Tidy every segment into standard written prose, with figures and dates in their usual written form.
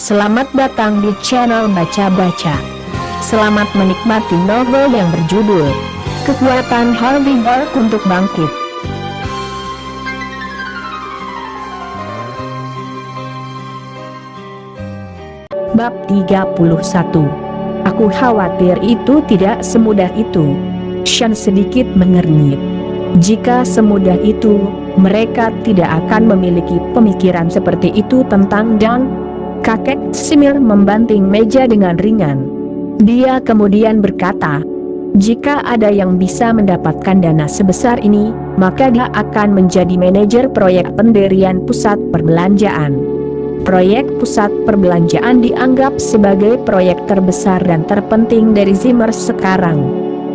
Selamat datang di channel Baca-Baca. Selamat menikmati novel yang berjudul Kekuatan Harvey Dark untuk Bangkit. Bab 31. Aku khawatir itu tidak semudah itu. Shan sedikit mengernyit. Jika semudah itu, mereka tidak akan memiliki pemikiran seperti itu tentang Dan. Kakek Simir membanting meja dengan ringan. Dia kemudian berkata, jika ada yang bisa mendapatkan dana sebesar ini, maka dia akan menjadi manajer proyek pendirian pusat perbelanjaan. Proyek pusat perbelanjaan dianggap sebagai proyek terbesar dan terpenting dari Zimmers sekarang.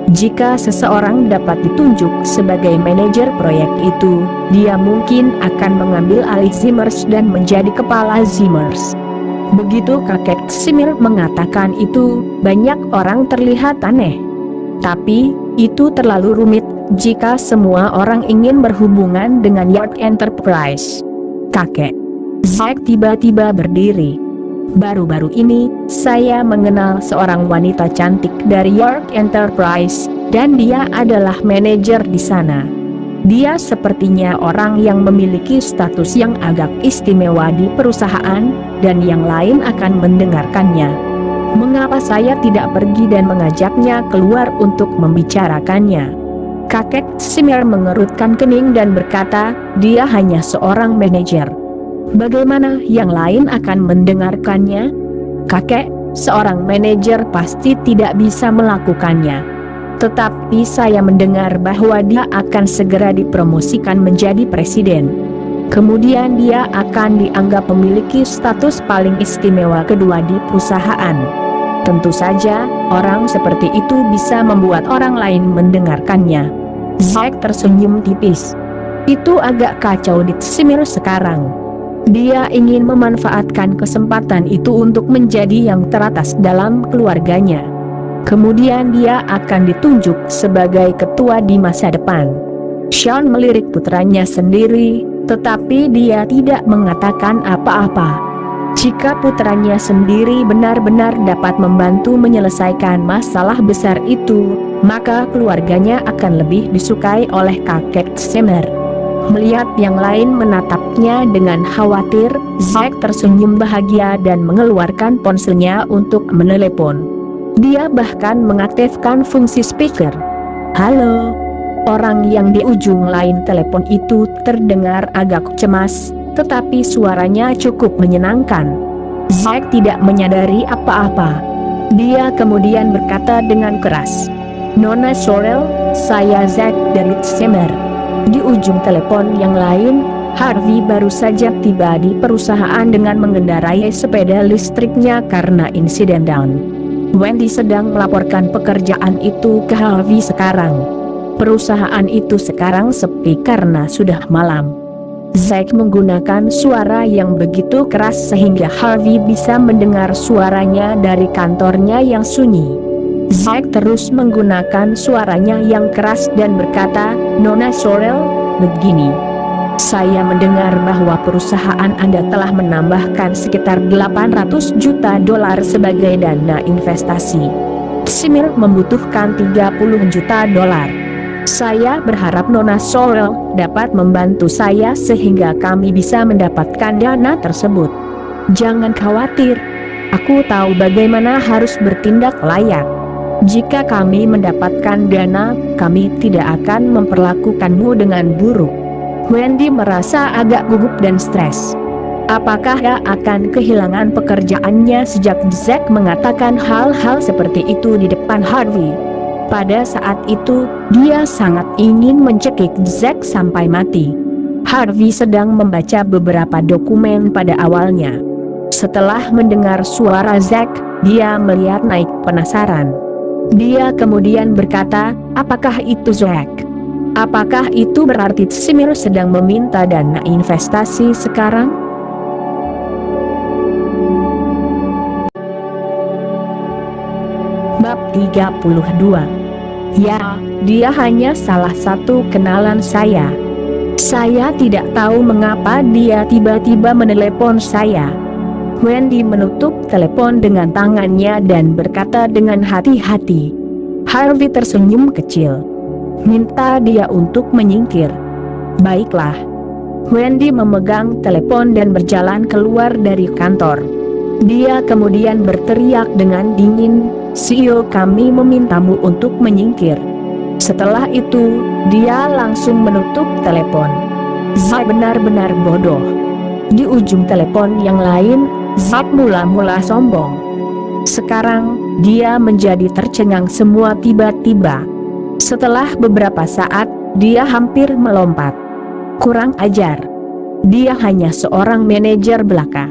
Jika seseorang dapat ditunjuk sebagai manajer proyek itu, dia mungkin akan mengambil alih Zimmers dan menjadi kepala Zimmers. Begitu kakek Simir mengatakan itu, banyak orang terlihat aneh. Tapi, itu terlalu rumit jika semua orang ingin berhubungan dengan York Enterprise. Kakek Zack tiba-tiba berdiri. Baru-baru ini, saya mengenal seorang wanita cantik dari York Enterprise, dan dia adalah manajer di sana. Dia sepertinya orang yang memiliki status yang agak istimewa di perusahaan, dan yang lain akan mendengarkannya. Mengapa saya tidak pergi dan mengajaknya keluar untuk membicarakannya? Kakek Simir mengerutkan kening dan berkata, dia hanya seorang manajer. Bagaimana yang lain akan mendengarkannya? Kakek, seorang manajer pasti tidak bisa melakukannya. Tetapi saya mendengar bahwa dia akan segera dipromosikan menjadi presiden. Kemudian dia akan dianggap memiliki status paling istimewa kedua di perusahaan. Tentu saja, orang seperti itu bisa membuat orang lain mendengarkannya. Zack tersenyum tipis. Itu agak kacau di Simir sekarang. Dia ingin memanfaatkan kesempatan itu untuk menjadi yang teratas dalam keluarganya. Kemudian dia akan ditunjuk sebagai ketua di masa depan. Sean melirik putranya sendiri, tetapi dia tidak mengatakan apa-apa. Jika putranya sendiri benar-benar dapat membantu menyelesaikan masalah besar itu, maka keluarganya akan lebih disukai oleh kakek Simir. Melihat yang lain menatapnya dengan khawatir, Zack tersenyum bahagia dan mengeluarkan ponselnya untuk menelepon. Dia bahkan mengaktifkan fungsi speaker. Halo. Orang yang di ujung lain telepon itu terdengar agak cemas, tetapi suaranya cukup menyenangkan. Zack tidak menyadari apa-apa. Dia kemudian berkata dengan keras, Nona Sorel, saya Zack dari Simir. Di ujung telepon yang lain, Harvey baru saja tiba di perusahaan dengan mengendarai sepeda listriknya karena insiden Down. Wendy sedang melaporkan pekerjaan itu ke Harvey sekarang. Perusahaan itu sekarang sepi karena sudah malam. Zack menggunakan suara yang begitu keras sehingga Harvey bisa mendengar suaranya dari kantornya yang sunyi. Zack terus menggunakan suaranya yang keras dan berkata, Nona Sorel, begini. Saya mendengar bahwa perusahaan Anda telah menambahkan sekitar 800 juta dolar sebagai dana investasi. Simir membutuhkan 30 juta dolar. Saya berharap Nona Sorel dapat membantu saya sehingga kami bisa mendapatkan dana tersebut. Jangan khawatir. Aku tahu bagaimana harus bertindak layak. Jika kami mendapatkan dana, kami tidak akan memperlakukanmu dengan buruk. Wendy merasa agak gugup dan stres. Apakah dia akan kehilangan pekerjaannya sejak Zack mengatakan hal-hal seperti itu di depan Harvey? Pada saat itu, dia sangat ingin mencekik Zack sampai mati. Harvey sedang membaca beberapa dokumen pada awalnya. Setelah mendengar suara Zack, dia melihat naik penasaran. Dia kemudian berkata, apakah itu Zack? Apakah itu berarti Simir sedang meminta dana investasi sekarang? Bab 32. Ya, dia hanya salah satu kenalan saya. Saya tidak tahu mengapa dia tiba-tiba menelepon saya. Wendy menutup telepon dengan tangannya dan berkata dengan hati-hati. Harvey tersenyum kecil. Minta dia untuk menyingkir. Baiklah. Wendy memegang telepon dan berjalan keluar dari kantor. Dia kemudian berteriak dengan dingin, "CEO kami memintamu untuk menyingkir." Setelah itu, dia langsung menutup telepon. Zack benar-benar bodoh. Di ujung telepon yang lain, Zack mula-mula sombong. Sekarang, dia menjadi tercengang semua tiba-tiba. Setelah beberapa saat, dia hampir melompat. Kurang ajar. Dia hanya seorang manajer belaka.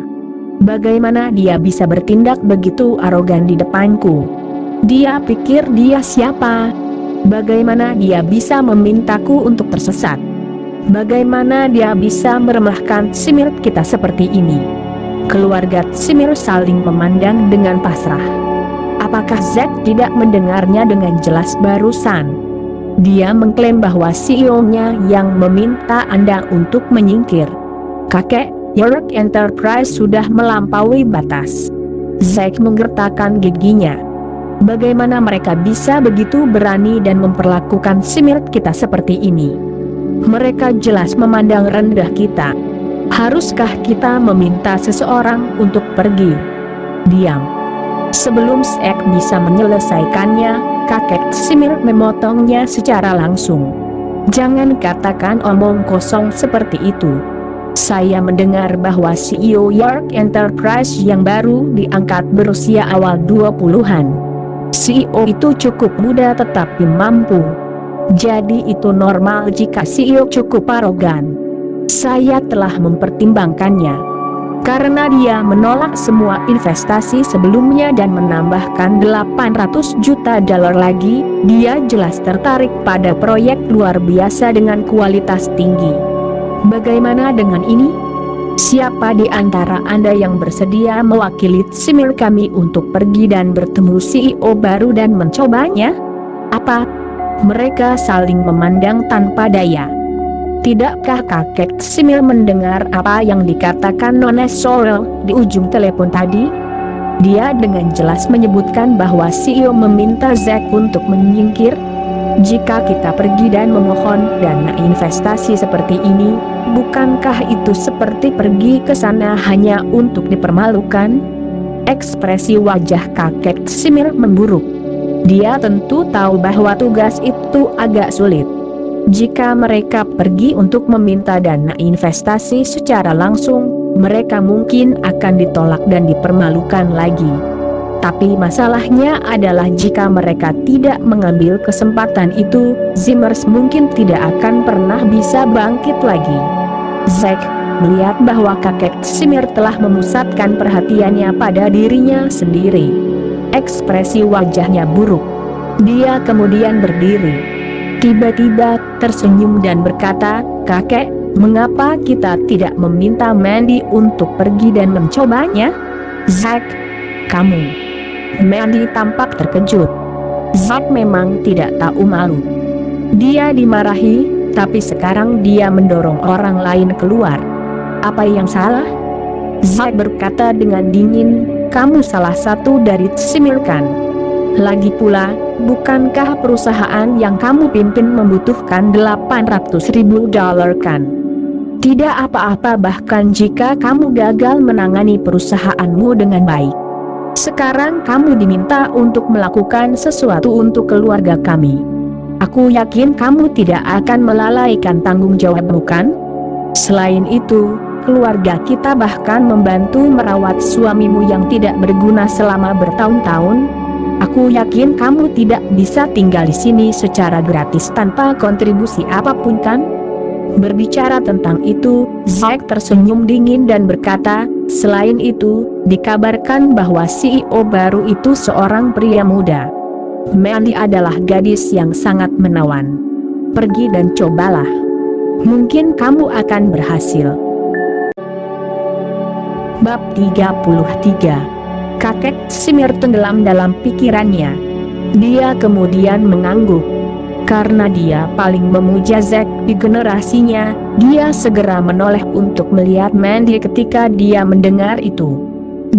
Bagaimana dia bisa bertindak begitu arogan di depanku? Dia pikir dia siapa? Bagaimana dia bisa memintaku untuk tersesat? Bagaimana dia bisa meremehkan Simir kita seperti ini? Keluarga Simir saling memandang dengan pasrah. Apakah Zack tidak mendengarnya dengan jelas barusan? Dia mengklaim bahwa CEO-nya yang meminta Anda untuk menyingkir. Kakek, York Enterprise sudah melampaui batas. Zack menggertakkan giginya. Bagaimana mereka bisa begitu berani dan memperlakukan Simir kita seperti ini? Mereka jelas memandang rendah kita. Haruskah kita meminta seseorang untuk pergi? Diam. Sebelum Zack bisa menyelesaikannya, kakek Simir memotongnya secara langsung. Jangan katakan omong kosong seperti itu. Saya mendengar bahwa CEO York Enterprise yang baru diangkat berusia awal 20-an. CEO itu cukup muda tetapi mampu. Jadi itu normal jika CEO cukup arogan. Saya telah mempertimbangkannya. Karena dia menolak semua investasi sebelumnya dan menambahkan 800 juta dolar lagi, dia jelas tertarik pada proyek luar biasa dengan kualitas tinggi. Bagaimana dengan ini? Siapa di antara Anda yang bersedia mewakili Simir kami untuk pergi dan bertemu CEO baru dan mencobanya? Apa? Mereka saling memandang tanpa daya. Tidakkah kakek Simir mendengar apa yang dikatakan Nona Sorrel di ujung telepon tadi? Dia dengan jelas menyebutkan bahwa CEO meminta Zack untuk menyingkir. Jika kita pergi dan memohon dana investasi seperti ini, bukankah itu seperti pergi ke sana hanya untuk dipermalukan? Ekspresi wajah kakek Simir memburuk. Dia tentu tahu bahwa tugas itu agak sulit. Jika mereka pergi untuk meminta dana investasi secara langsung, mereka mungkin akan ditolak dan dipermalukan lagi. Tapi masalahnya adalah jika mereka tidak mengambil kesempatan itu, Zimmers mungkin tidak akan pernah bisa bangkit lagi. Zack melihat bahwa kakek Simir telah memusatkan perhatiannya pada dirinya sendiri. Ekspresi wajahnya buruk. Dia kemudian berdiri. Tiba-tiba tersenyum dan berkata, "Kakek, mengapa kita tidak meminta Mandy untuk pergi dan mencobanya?" "Zack, kamu..." Mandy tampak terkejut. Zack memang tidak tahu malu. Dia dimarahi, tapi sekarang dia mendorong orang lain keluar. Apa yang salah? Zack berkata dengan dingin, "Kamu salah satu dari Simir kan? Lagi pula, bukankah perusahaan yang kamu pimpin membutuhkan 800 ribu dolar kan? Tidak apa-apa bahkan jika kamu gagal menangani perusahaanmu dengan baik. Sekarang kamu diminta untuk melakukan sesuatu untuk keluarga kami. Aku yakin kamu tidak akan melalaikan tanggung jawabmu kan? Selain itu, keluarga kita bahkan membantu merawat suamimu yang tidak berguna selama bertahun-tahun. Aku yakin kamu tidak bisa tinggal di sini secara gratis tanpa kontribusi apapun kan?" Berbicara tentang itu, Zack tersenyum dingin dan berkata, "Selain itu, dikabarkan bahwa CEO baru itu seorang pria muda. Mandy adalah gadis yang sangat menawan. Pergi dan cobalah. Mungkin kamu akan berhasil." Bab 33. Kakek Simir tenggelam dalam pikirannya. Dia kemudian mengangguk. Karena dia paling memuja Zack di generasinya, dia segera menoleh untuk melihat Mandy ketika dia mendengar itu.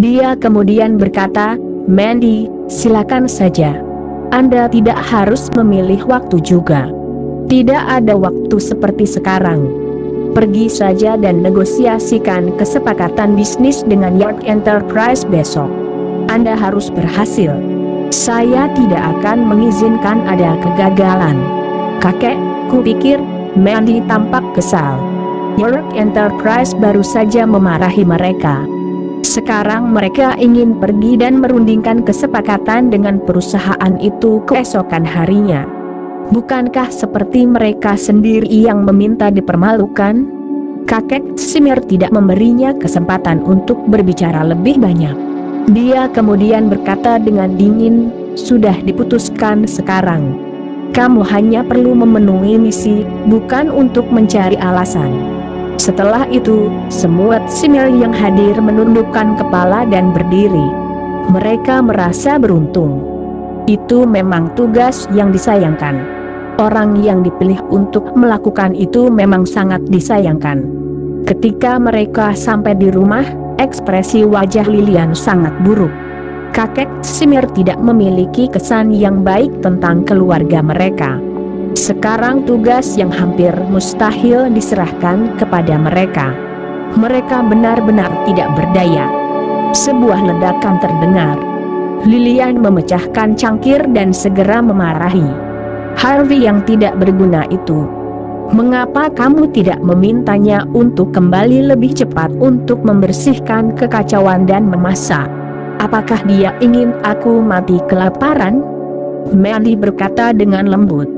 Dia kemudian berkata, "Mandy, silakan saja. Anda tidak harus memilih waktu juga. Tidak ada waktu seperti sekarang. Pergi saja dan negosiasikan kesepakatan bisnis dengan York Enterprise besok. Anda harus berhasil. Saya tidak akan mengizinkan ada kegagalan." "Kakek, kupikir," Mandy tampak kesal. "York Enterprise baru saja memarahi mereka. Sekarang mereka ingin pergi dan merundingkan kesepakatan dengan perusahaan itu keesokan harinya. Bukankah seperti mereka sendiri yang meminta dipermalukan?" Kakek Simir tidak memberinya kesempatan untuk berbicara lebih banyak. Dia kemudian berkata dengan dingin, "Sudah diputuskan sekarang. Kamu hanya perlu memenuhi misi, bukan untuk mencari alasan." Setelah itu, semua Simir yang hadir menundukkan kepala dan berdiri. Mereka merasa beruntung. Itu memang tugas yang disayangkan. Orang yang dipilih untuk melakukan itu memang sangat disayangkan. Ketika mereka sampai di rumah, ekspresi wajah Lilian sangat buruk. Kakek Simir tidak memiliki kesan yang baik tentang keluarga mereka. Sekarang tugas yang hampir mustahil diserahkan kepada mereka. Mereka benar-benar tidak berdaya. Sebuah ledakan terdengar. Lilian memecahkan cangkir dan segera memarahi Harvey yang tidak berguna itu. "Mengapa kamu tidak memintanya untuk kembali lebih cepat untuk membersihkan kekacauan dan memasak? Apakah dia ingin aku mati kelaparan?" Mandy berkata dengan lembut.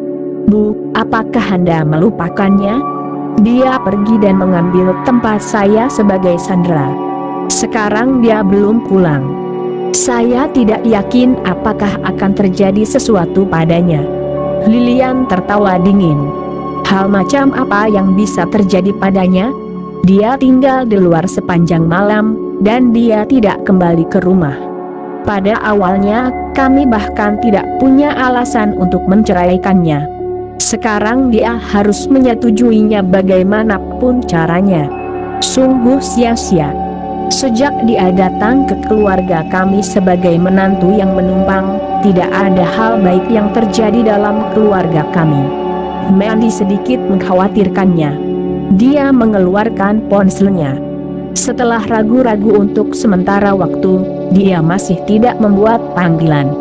"Bu, apakah Anda melupakannya? Dia pergi dan mengambil tempat saya sebagai sandera. Sekarang dia belum pulang. Saya tidak yakin apakah akan terjadi sesuatu padanya." Lilian tertawa dingin. "Hal macam apa yang bisa terjadi padanya? Dia tinggal di luar sepanjang malam, dan dia tidak kembali ke rumah. Pada awalnya, kami bahkan tidak punya alasan untuk menceraikannya. Sekarang dia harus menyetujuinya bagaimanapun caranya. Sungguh sia-sia. Sejak dia datang ke keluarga kami sebagai menantu yang menumpang, tidak ada hal baik yang terjadi dalam keluarga kami." Mandy sedikit mengkhawatirkannya. Dia mengeluarkan ponselnya. Setelah ragu-ragu untuk sementara waktu, dia masih tidak membuat panggilan.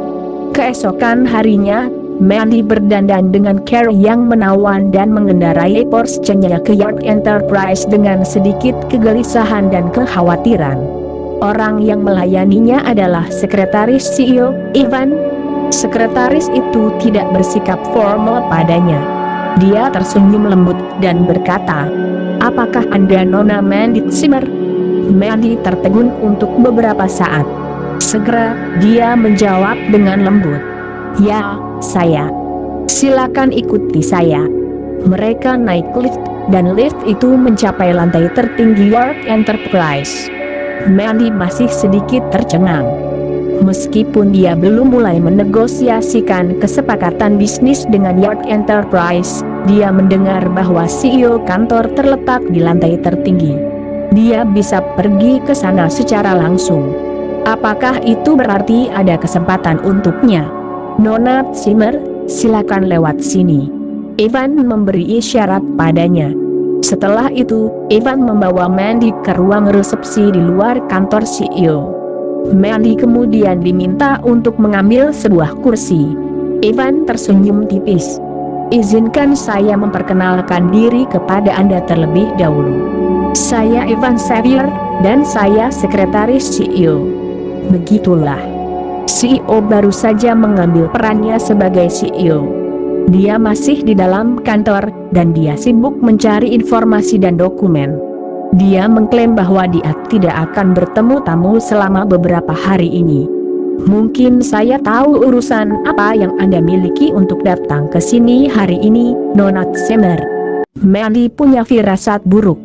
Keesokan harinya, Mandy berdandan dengan cara yang menawan dan mengendarai Porsche-nya ke York Enterprise dengan sedikit kegelisahan dan kekhawatiran. Orang yang melayaninya adalah sekretaris CEO, Ivan. Sekretaris itu tidak bersikap formal padanya. Dia tersenyum lembut dan berkata, "Apakah Anda Nona Mandy Simir?" Mandy tertegun untuk beberapa saat. Segera, dia menjawab dengan lembut, "Ya, saya. Silakan ikuti saya." Mereka naik lift, dan lift itu mencapai lantai tertinggi York Enterprise. Mandy masih sedikit tercengang. Meskipun dia belum mulai menegosiasikan kesepakatan bisnis dengan York Enterprise, dia mendengar bahwa CEO kantor terletak di lantai tertinggi. Dia bisa pergi ke sana secara langsung. Apakah itu berarti ada kesempatan untuknya? "Nona Simir, silakan lewat sini." Ivan memberi isyarat padanya. Setelah itu, Ivan membawa Mandy ke ruang resepsi di luar kantor CEO. Mandy kemudian diminta untuk mengambil sebuah kursi. Ivan tersenyum tipis. "Izinkan saya memperkenalkan diri kepada Anda terlebih dahulu. Saya Ivan Xavier, dan saya sekretaris CEO." Begitulah. CEO baru saja mengambil perannya sebagai CEO. Dia masih di dalam kantor, dan dia sibuk mencari informasi dan dokumen. Dia mengklaim bahwa dia tidak akan bertemu tamu selama beberapa hari ini. "Mungkin saya tahu urusan apa yang Anda miliki untuk datang ke sini hari ini, Nona Simir." Mandy punya firasat buruk.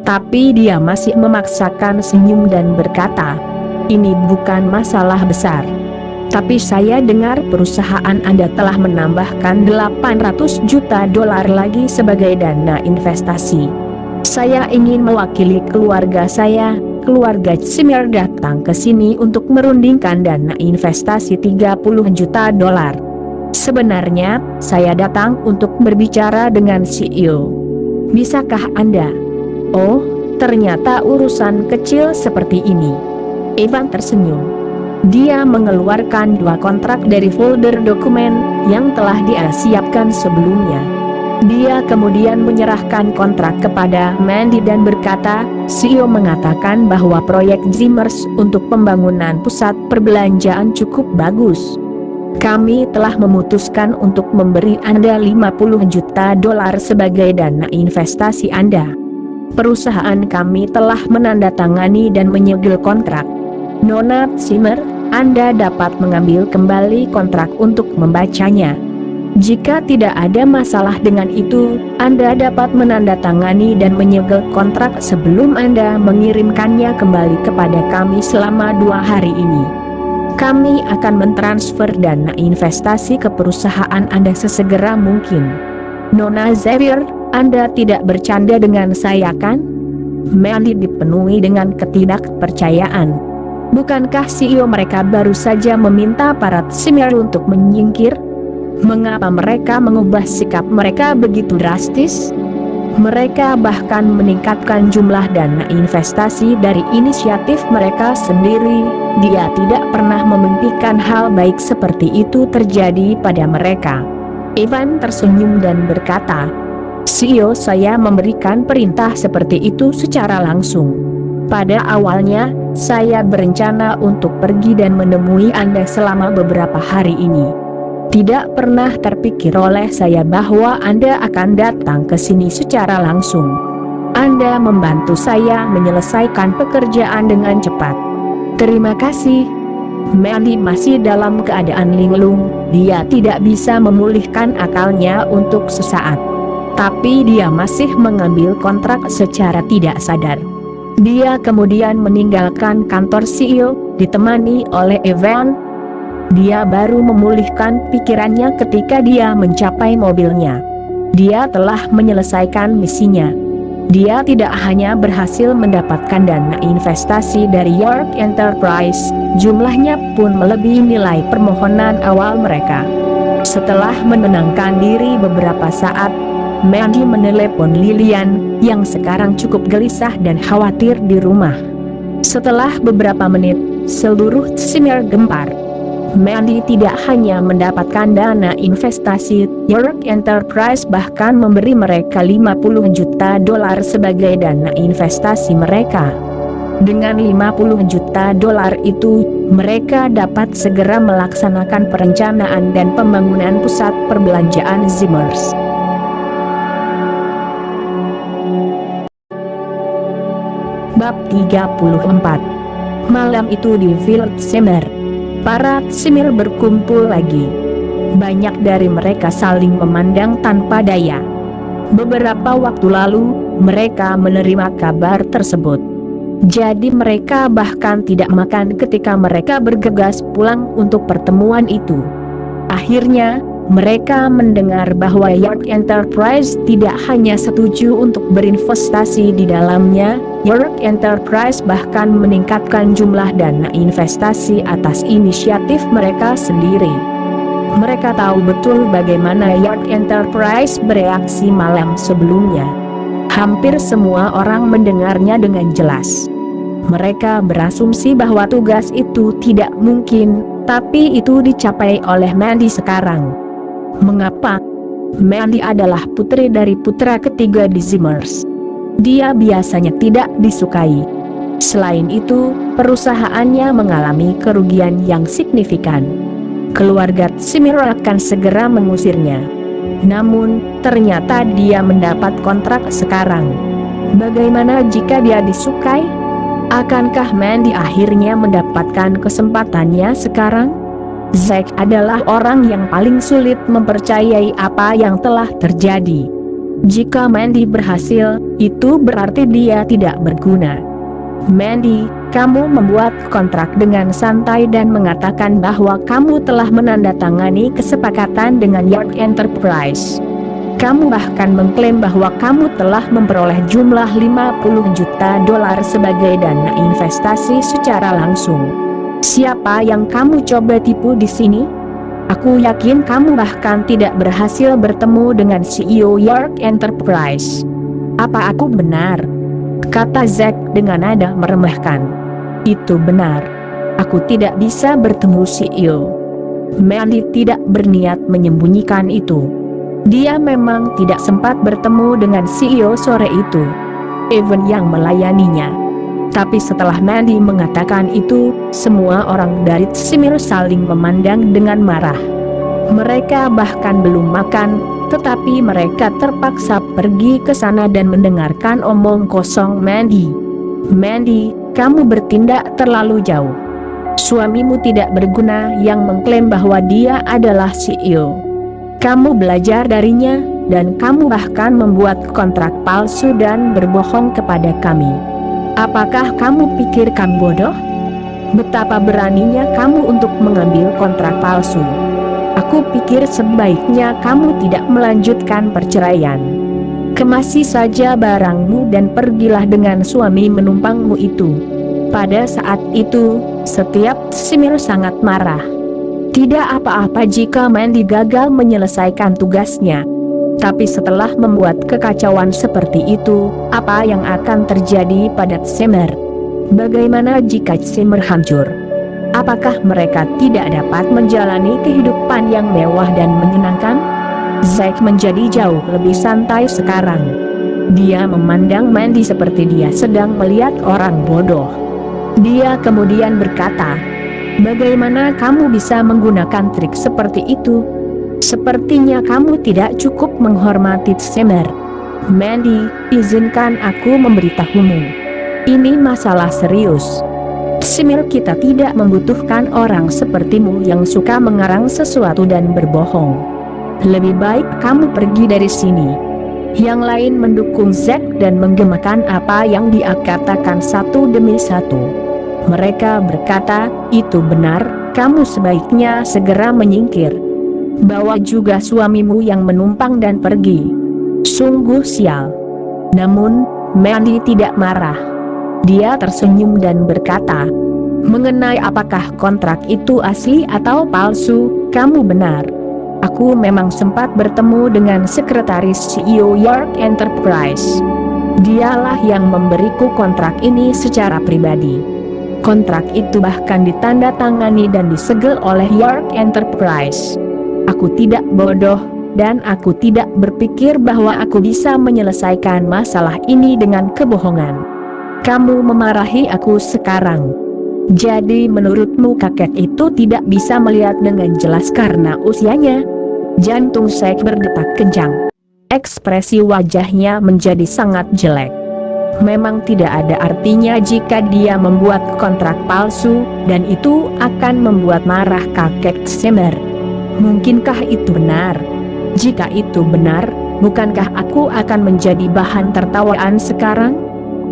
Tapi dia masih memaksakan senyum dan berkata, "Ini bukan masalah besar. Tapi saya dengar perusahaan Anda telah menambahkan $800 juta lagi sebagai dana investasi. Saya ingin mewakili keluarga saya, keluarga Zimmer datang ke sini untuk merundingkan dana investasi 30 juta dolar. Sebenarnya, saya datang untuk berbicara dengan CEO. Bisakah Anda? Oh, ternyata urusan kecil seperti ini. Ivan tersenyum. Dia mengeluarkan 2 kontrak dari folder dokumen yang telah dia siapkan sebelumnya. Dia kemudian menyerahkan kontrak kepada Mandy dan berkata, CEO mengatakan bahwa proyek Zimmers untuk pembangunan pusat perbelanjaan cukup bagus. Kami telah memutuskan untuk memberi Anda 50 juta dolar sebagai dana investasi Anda. Perusahaan kami telah menandatangani dan menyegel kontrak. Nona Zimmer, Anda dapat mengambil kembali kontrak untuk membacanya. Jika tidak ada masalah dengan itu, Anda dapat menandatangani dan menyegel kontrak sebelum Anda mengirimkannya kembali kepada kami selama 2 hari ini. Kami akan mentransfer dana investasi ke perusahaan Anda sesegera mungkin. Nona Xavier, Anda tidak bercanda dengan saya kan? Mandy dipenuhi dengan ketidakpercayaan. Bukankah CEO mereka baru saja meminta para Zimmer untuk menyingkir? Mengapa mereka mengubah sikap mereka begitu drastis? Mereka bahkan meningkatkan jumlah dana investasi dari inisiatif mereka sendiri. Dia tidak pernah memimpikan hal baik seperti itu terjadi pada mereka. Ivan tersenyum dan berkata, CEO saya memberikan perintah seperti itu secara langsung. Pada awalnya, saya berencana untuk pergi dan menemui Anda selama beberapa hari ini. Tidak pernah terpikir oleh saya bahwa Anda akan datang ke sini secara langsung. Anda membantu saya menyelesaikan pekerjaan dengan cepat. Terima kasih. Mandy masih dalam keadaan linglung, dia tidak bisa memulihkan akalnya untuk sesaat. Tapi dia masih mengambil kontrak secara tidak sadar. Dia kemudian meninggalkan kantor CEO, ditemani oleh Evan. Dia baru memulihkan pikirannya ketika dia mencapai mobilnya. Dia telah menyelesaikan misinya. Dia tidak hanya berhasil mendapatkan dana investasi dari York Enterprise, jumlahnya pun melebihi nilai permohonan awal mereka. Setelah menenangkan diri beberapa saat, Mandy menelepon Lilian, yang sekarang cukup gelisah dan khawatir di rumah. Setelah beberapa menit, seluruh Zimmer gempar. Mandy tidak hanya mendapatkan dana investasi, York Enterprise bahkan memberi mereka 50 juta dolar sebagai dana investasi mereka. Dengan 50 juta dolar itu, mereka dapat segera melaksanakan perencanaan dan pembangunan pusat perbelanjaan Zimmers. Bab 34. Malam itu di Villa Zimmer, para Zimmer berkumpul lagi. Banyak dari mereka saling memandang tanpa daya. Beberapa waktu lalu, mereka menerima kabar tersebut. Jadi mereka bahkan tidak makan ketika mereka bergegas pulang untuk pertemuan itu. Akhirnya, mereka mendengar bahwa York Enterprise tidak hanya setuju untuk berinvestasi di dalamnya. York Enterprise bahkan meningkatkan jumlah dana investasi atas inisiatif mereka sendiri. Mereka tahu betul bagaimana York Enterprise bereaksi malam sebelumnya. Hampir semua orang mendengarnya dengan jelas. Mereka berasumsi bahwa tugas itu tidak mungkin, tapi itu dicapai oleh Mandy sekarang. Mengapa? Mandy adalah putri dari putra ketiga di Zimmers. Dia biasanya tidak disukai. Selain itu, perusahaannya mengalami kerugian yang signifikan. Keluarga Zimmer akan segera mengusirnya. Namun, ternyata dia mendapat kontrak sekarang. Bagaimana jika dia disukai? Akankah Mandy akhirnya mendapatkan kesempatannya sekarang? Zack adalah orang yang paling sulit mempercayai apa yang telah terjadi. Jika Mandy berhasil, itu berarti dia tidak berguna. Mandy, kamu membuat kontrak dengan santai dan mengatakan bahwa kamu telah menandatangani kesepakatan dengan York Enterprise. Kamu bahkan mengklaim bahwa kamu telah memperoleh jumlah 50 juta dolar sebagai dana investasi secara langsung. Siapa yang kamu coba tipu di sini? Aku yakin kamu bahkan tidak berhasil bertemu dengan CEO York Enterprise. Apa aku benar? Kata Zack dengan nada meremehkan. Itu benar. Aku tidak bisa bertemu CEO. Mandy tidak berniat menyembunyikan itu. Dia memang tidak sempat bertemu dengan CEO sore itu, Evan yang melayaninya. Tapi setelah Mandy mengatakan itu, semua orang dari Tsimir saling memandang dengan marah. Mereka bahkan belum makan, tetapi mereka terpaksa pergi ke sana dan mendengarkan omong kosong Mandy. Mandy, kamu bertindak terlalu jauh. Suamimu tidak berguna yang mengklaim bahwa dia adalah CEO. Kamu belajar darinya, dan kamu bahkan membuat kontrak palsu dan berbohong kepada kami. Apakah kamu pikir kamu bodoh? Betapa beraninya kamu untuk mengambil kontrak palsu. Aku pikir sebaiknya kamu tidak melanjutkan perceraian. Kemasi saja barangmu dan pergilah dengan suami menumpangmu itu. Pada saat itu, setiap Tsimir sangat marah. Tidak apa-apa jika Mandy gagal menyelesaikan tugasnya. Tapi setelah membuat kekacauan seperti itu, apa yang akan terjadi pada Tsimir? Bagaimana jika Tsimir hancur? Apakah mereka tidak dapat menjalani kehidupan yang mewah dan menyenangkan? Zack menjadi jauh lebih santai sekarang. Dia memandang Mandy seperti dia sedang melihat orang bodoh. Dia kemudian berkata, "Bagaimana kamu bisa menggunakan trik seperti itu? Sepertinya kamu tidak cukup menghormati Tsimir." "Mandy, izinkan aku memberitahumu. Ini masalah serius. Tsimir kita tidak membutuhkan orang sepertimu yang suka mengarang sesuatu dan berbohong. Lebih baik kamu pergi dari sini." Yang lain mendukung Zack dan menggemakan apa yang dia katakan satu demi satu. Mereka berkata, "Itu benar, kamu sebaiknya segera menyingkir. Bawa juga suamimu yang menumpang dan pergi." Sungguh sial. Namun, Mandy tidak marah. Dia tersenyum dan berkata, "Mengenai apakah kontrak itu asli atau palsu, kamu benar. Aku memang sempat bertemu dengan sekretaris CEO York Enterprise. Dialah yang memberiku kontrak ini secara pribadi. Kontrak itu bahkan ditandatangani dan disegel oleh York Enterprise. Aku tidak bodoh, dan aku tidak berpikir bahwa aku bisa menyelesaikan masalah ini dengan kebohongan. Kamu memarahi aku sekarang. Jadi menurutmu kakek itu tidak bisa melihat dengan jelas karena usianya?" Jantung Zack berdetak kencang. Ekspresi wajahnya menjadi sangat jelek. Memang tidak ada artinya jika dia membuat kontrak palsu, dan itu akan membuat marah kakek Tsimir. Mungkinkah itu benar? Jika itu benar, bukankah aku akan menjadi bahan tertawaan sekarang?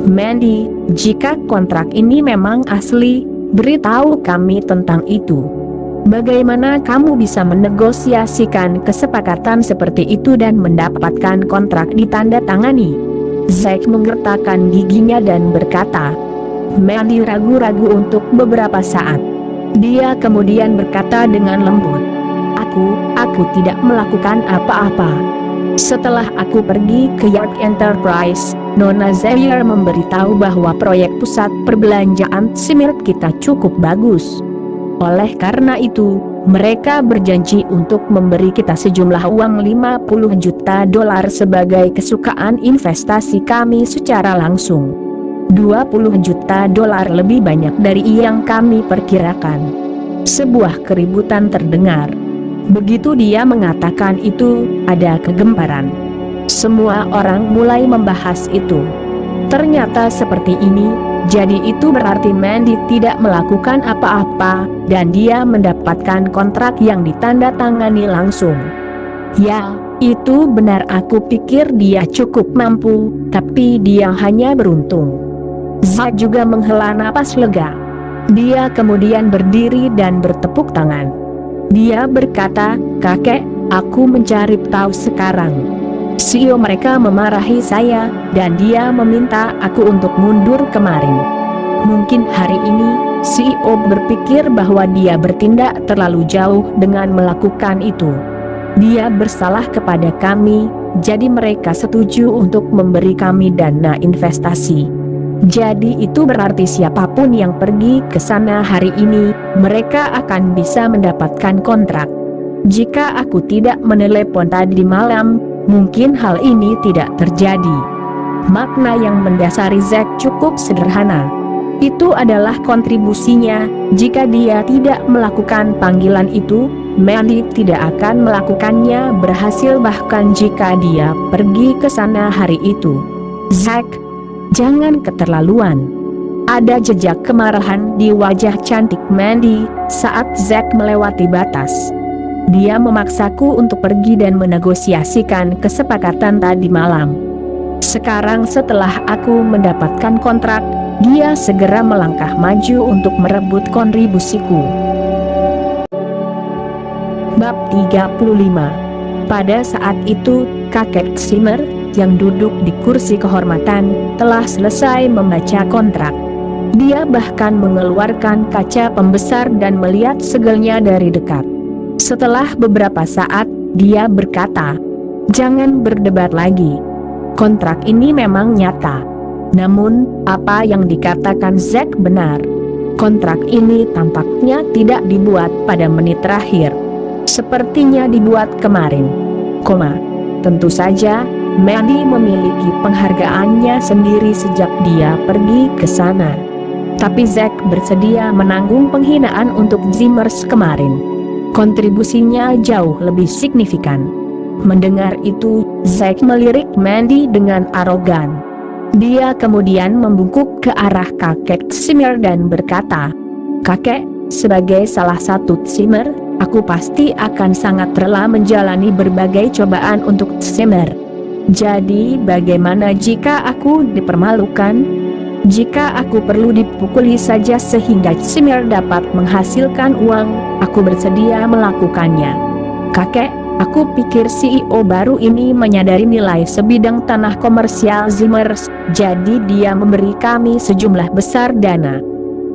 Mandy, jika kontrak ini memang asli, beritahu kami tentang itu. Bagaimana kamu bisa menegosiasikan kesepakatan seperti itu dan mendapatkan kontrak ditandatangani? Zack menggertakkan giginya dan berkata. Mandy ragu-ragu untuk beberapa saat. Dia kemudian berkata dengan lembut, Aku tidak melakukan apa-apa. Setelah aku pergi ke York Enterprise, Nona Zaire memberitahu bahwa proyek pusat perbelanjaan Tsimir kita cukup bagus. Oleh karena itu, mereka berjanji untuk memberi kita sejumlah uang 50 juta dolar sebagai kesukaan investasi kami secara langsung. 20 juta dolar lebih banyak dari yang kami perkirakan. Sebuah keributan terdengar. Begitu dia mengatakan itu, ada kegemparan. Semua orang mulai membahas itu. Ternyata seperti ini, jadi itu berarti Mandy tidak melakukan apa-apa, dan dia mendapatkan kontrak yang ditandatangani langsung. Ya, itu benar, aku pikir dia cukup mampu, tapi dia hanya beruntung. Zack juga menghela napas lega. Dia kemudian berdiri dan bertepuk tangan. Dia berkata, kakek, aku mencari tahu sekarang. CEO mereka memarahi saya, dan dia meminta aku untuk mundur kemarin. Mungkin hari ini, CEO berpikir bahwa dia bertindak terlalu jauh dengan melakukan itu. Dia bersalah kepada kami, jadi mereka setuju untuk memberi kami dana investasi. Jadi itu berarti siapapun yang pergi ke sana hari ini, mereka akan bisa mendapatkan kontrak. Jika aku tidak menelepon tadi malam, mungkin hal ini tidak terjadi. Makna yang mendasari Zack cukup sederhana. Itu adalah kontribusinya. Jika dia tidak melakukan panggilan itu, Mandy tidak akan melakukannya berhasil bahkan jika dia pergi ke sana hari itu. Zack, jangan keterlaluan. Ada jejak kemarahan di wajah cantik Mandy saat Zack melewati batas. Dia memaksaku untuk pergi dan menegosiasikan kesepakatan tadi malam. Sekarang setelah aku mendapatkan kontrak, dia segera melangkah maju untuk merebut kontribusiku. Bab 35. Pada saat itu, kakek Zimmer, yang duduk di kursi kehormatan, telah selesai membaca kontrak. Dia bahkan mengeluarkan kaca pembesar dan melihat segelnya dari dekat. Setelah beberapa saat, dia berkata, "Jangan berdebat lagi. Kontrak ini memang nyata. Namun, apa yang dikatakan Zack benar. Kontrak ini tampaknya tidak dibuat pada menit terakhir. Sepertinya dibuat kemarin. Tentu saja, Mandy memiliki penghargaannya sendiri sejak dia pergi ke sana. Tapi Zack bersedia menanggung penghinaan untuk Zimmers kemarin. Kontribusinya jauh lebih signifikan." Mendengar itu, Zack melirik Mandy dengan arogan. Dia kemudian membungkuk ke arah kakek Zimmer dan berkata, "Kakek, sebagai salah satu Zimmer, aku pasti akan sangat rela menjalani berbagai cobaan untuk Zimmer. Jadi bagaimana jika aku dipermalukan? Jika aku perlu dipukuli saja sehingga Zimmer dapat menghasilkan uang, aku bersedia melakukannya. Kakek, aku pikir CEO baru ini menyadari nilai sebidang tanah komersial Zimmers, jadi dia memberi kami sejumlah besar dana.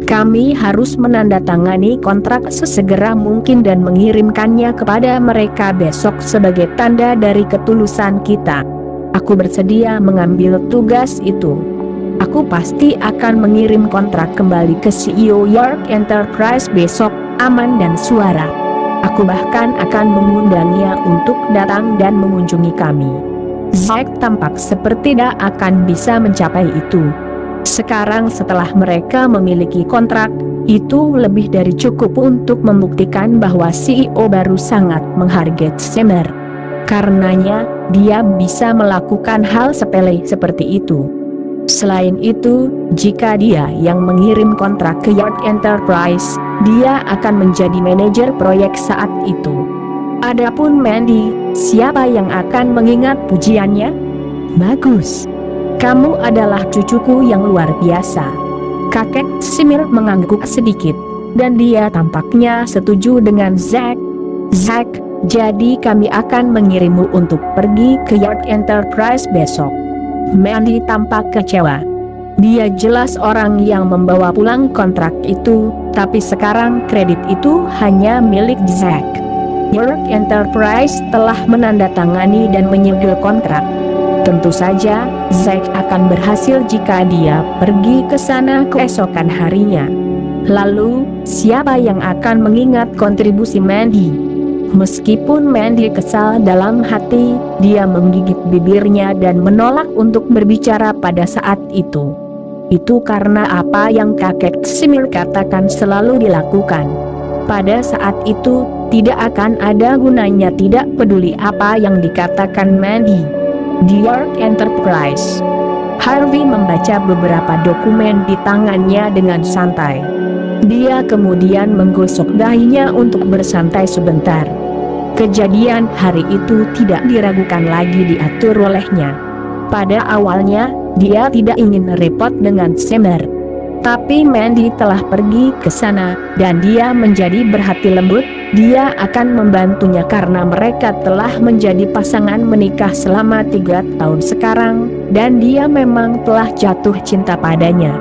Kami harus menandatangani kontrak sesegera mungkin dan mengirimkannya kepada mereka besok sebagai tanda dari ketulusan kita. Aku bersedia mengambil tugas itu. Aku pasti akan mengirim kontrak kembali ke CEO York Enterprise besok, aman dan suara. Aku bahkan akan mengundangnya untuk datang dan mengunjungi kami." Zack tampak seperti tidak akan bisa mencapai itu. Sekarang setelah mereka memiliki kontrak, itu lebih dari cukup untuk membuktikan bahwa CEO baru sangat menghargai Zimmer. Karenanya, dia bisa melakukan hal sepele seperti itu. Selain itu, jika dia yang mengirim kontrak ke York Enterprise, dia akan menjadi manajer proyek saat itu. Adapun Mandy, siapa yang akan mengingat pujiannya? Bagus. Kamu adalah cucuku yang luar biasa. Kakek Zimmer mengangguk sedikit, dan dia tampaknya setuju dengan Zack. Zack, jadi kami akan mengirimmu untuk pergi ke York Enterprise besok. Mandy tampak kecewa. Dia jelas orang yang membawa pulang kontrak itu, tapi sekarang kredit itu hanya milik Zack. York Enterprise telah menandatangani dan menyegel kontrak. Tentu saja, Zack akan berhasil jika dia pergi ke sana keesokan harinya. Lalu, siapa yang akan mengingat kontribusi Mandy? Meskipun Mandy kesal dalam hati, dia menggigit bibirnya dan menolak untuk berbicara pada saat itu. Itu karena apa yang kakek Zimmer katakan selalu dilakukan. Pada saat itu, tidak akan ada gunanya tidak peduli apa yang dikatakan Mandy. Di York Enterprise, Harvey membaca beberapa dokumen di tangannya dengan santai. Dia kemudian menggosok dahinya untuk bersantai sebentar. Kejadian hari itu tidak diragukan lagi diatur olehnya. Pada awalnya, dia tidak ingin repot dengan Zimmer. Tapi Mandy telah pergi ke sana, dan dia menjadi berhati lembut. dia akan membantunya karena mereka telah menjadi pasangan menikah selama 3 tahun sekarang, dan dia memang telah jatuh cinta padanya.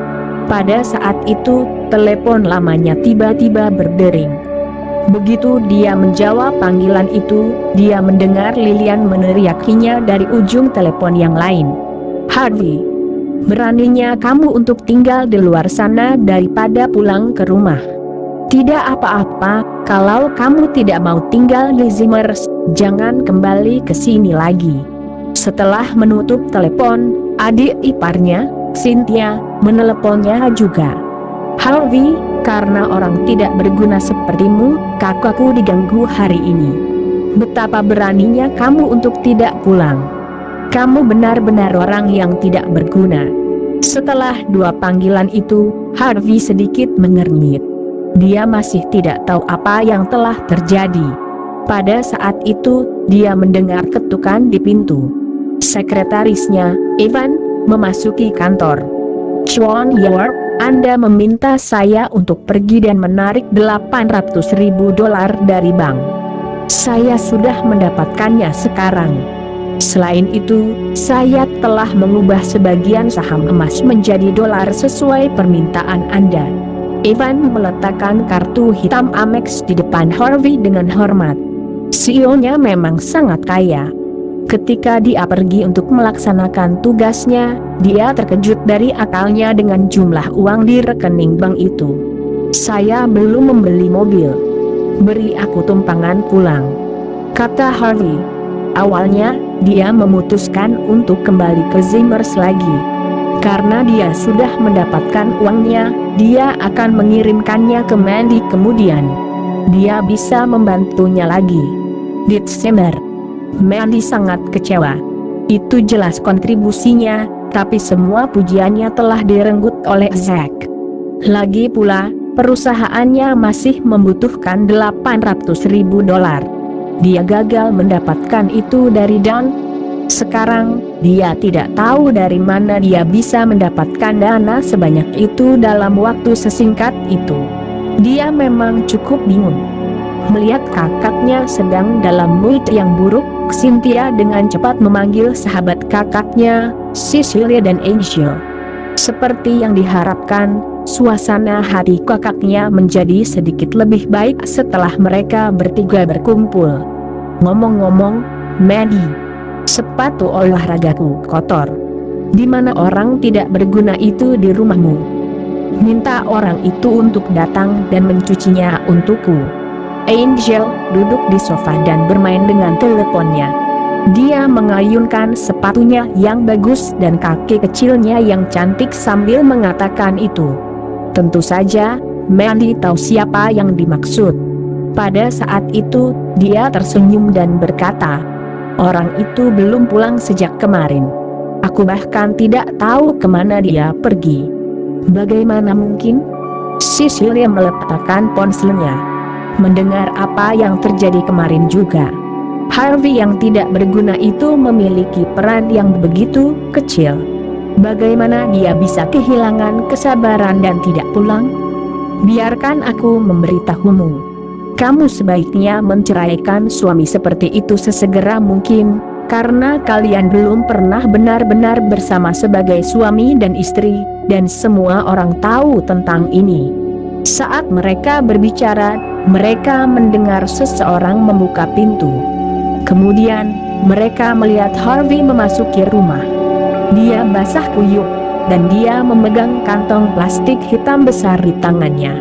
Pada saat itu, telepon lamanya tiba-tiba berdering. Begitu dia menjawab panggilan itu, dia mendengar Lilian meneriakinya dari ujung telepon yang lain. "Harvey, beraninya kamu untuk tinggal di luar sana daripada pulang ke rumah. Tidak apa-apa, kalau kamu tidak mau tinggal di Zimmers, jangan kembali ke sini lagi." Setelah menutup telepon, adik iparnya, Cynthia, meneleponnya juga. "Harvey, karena orang tidak berguna sepertimu, kakakku diganggu hari ini. Betapa beraninya kamu untuk tidak pulang. Kamu benar-benar orang yang tidak berguna." Setelah 2 panggilan itu, Harvey sedikit mengernyit. Dia masih tidak tahu apa yang telah terjadi. Pada saat itu, dia mendengar ketukan di pintu. Sekretarisnya, Evan, memasuki kantor. "Chuan York, Anda meminta saya untuk pergi dan menarik $800.000 dari bank. Saya sudah mendapatkannya sekarang. Selain itu, saya telah mengubah sebagian saham emas menjadi dolar sesuai permintaan Anda." Evan meletakkan kartu hitam Amex di depan Harvey dengan hormat. CEO-nya memang sangat kaya. Ketika dia pergi untuk melaksanakan tugasnya, dia terkejut dari akalnya dengan jumlah uang di rekening bank itu. "Saya belum membeli mobil. Beri aku tumpangan pulang," kata Harvey. Awalnya, dia memutuskan untuk kembali ke Zimmers lagi. Karena dia sudah mendapatkan uangnya, dia akan mengirimkannya ke Mandy kemudian. Dia bisa membantunya lagi. Di Desember, Mandy sangat kecewa. Itu jelas kontribusinya, tapi semua pujiannya telah direnggut oleh Zack. Lagi pula, perusahaannya masih membutuhkan $800.000. Dia gagal mendapatkan itu dari Don. Sekarang, dia tidak tahu dari mana dia bisa mendapatkan dana sebanyak itu dalam waktu sesingkat itu. Dia memang cukup bingung. Melihat kakaknya sedang dalam mood yang buruk, Cynthia dengan cepat memanggil sahabat kakaknya, Cecilia dan Angel. Seperti yang diharapkan, suasana hati kakaknya menjadi sedikit lebih baik setelah mereka bertiga berkumpul. "Ngomong-ngomong, Mandy, sepatu olahragaku kotor. Di mana orang tidak berguna itu di rumahmu? Minta orang itu untuk datang dan mencucinya untukku." Angel duduk di sofa dan bermain dengan teleponnya. Dia mengayunkan sepatunya yang bagus dan kaki kecilnya yang cantik sambil mengatakan itu. Tentu saja, Mandy tahu siapa yang dimaksud. Pada saat itu, dia tersenyum dan berkata, "Orang itu belum pulang sejak kemarin. Aku bahkan tidak tahu kemana dia pergi." "Bagaimana mungkin?" Cecilia meletakkan ponselnya. Mendengar apa yang terjadi kemarin juga. Harvey yang tidak berguna itu memiliki peran yang begitu kecil. Bagaimana dia bisa kehilangan kesabaran dan tidak pulang? Biarkan aku memberitahumu. Kamu sebaiknya menceraikan suami seperti itu sesegera mungkin, karena kalian belum pernah benar-benar bersama sebagai suami dan istri, dan semua orang tahu tentang ini. Saat mereka berbicara, mereka mendengar seseorang membuka pintu. Kemudian, mereka melihat Harvey memasuki rumah. Dia basah kuyup, dan dia memegang kantong plastik hitam besar di tangannya.